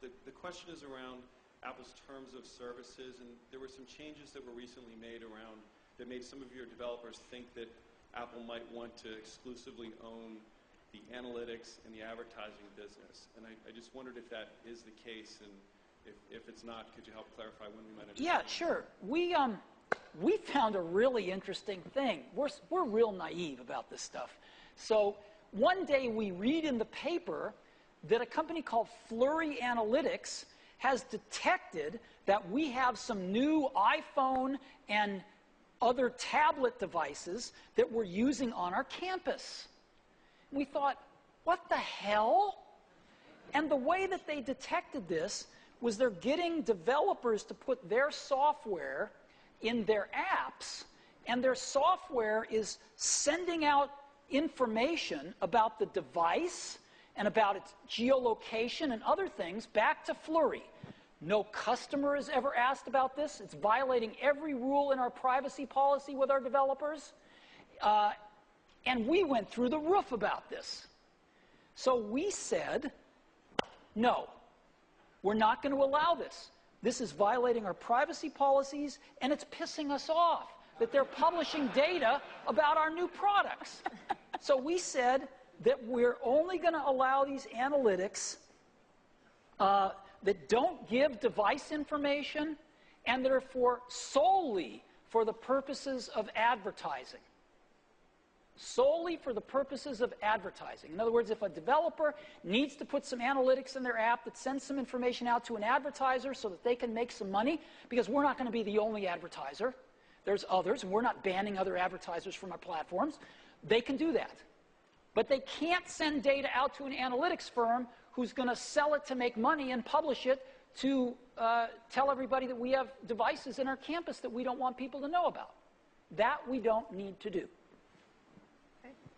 The question is around Apple's terms of services, and there were some changes that were recently made around that made some of your developers think that Apple might want to exclusively own the analytics and the advertising business. And I just wondered if that is the case, and if it's not, could you help clarify when we might understand? Yeah, sure. We found a really interesting thing. We're real naive about this stuff. So one day we read in the paper that a company called Flurry Analytics has detected that we have some new iPhone and other tablet devices that we're using on our campus. We thought, what the hell? And the way that they detected this was they're getting developers to put their software in their apps, and their software is sending out information about the device and about its geolocation and other things back to Flurry. No customer has ever asked about this. It's violating every rule in our privacy policy with our developers. And we went through the roof about this. So we said, no, we're not going to allow this. This is violating our privacy policies, and it's pissing us off that they're publishing data about our new products. So we said that we're only going to allow these analytics that don't give device information and that are solely for the purposes of advertising. Solely for the purposes of advertising. In other words, if a developer needs to put some analytics in their app that sends some information out to an advertiser so that they can make some money, because we're not going to be the only advertiser. There's others, and we're not banning other advertisers from our platforms. They can do that. But they can't send data out to an analytics firm who's going to sell it to make money and publish it to tell everybody that we have devices in our campus that we don't want people to know about. That we don't need to do.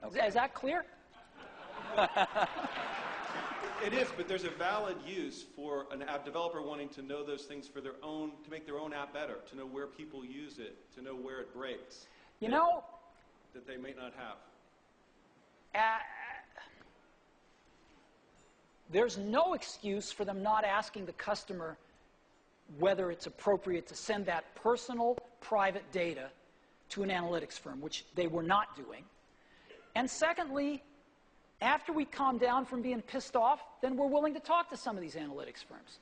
Okay. Is that clear? It is, but there's a valid use for an app developer wanting to know those things for their own, to make their own app better, to know where people use it, to know where it breaks. You know, that they may not have. There's no excuse for them not asking the customer whether it's appropriate to send that personal, private data to an analytics firm, which they were not doing. And secondly, after we calm down from being pissed off, then we're willing to talk to some of these analytics firms.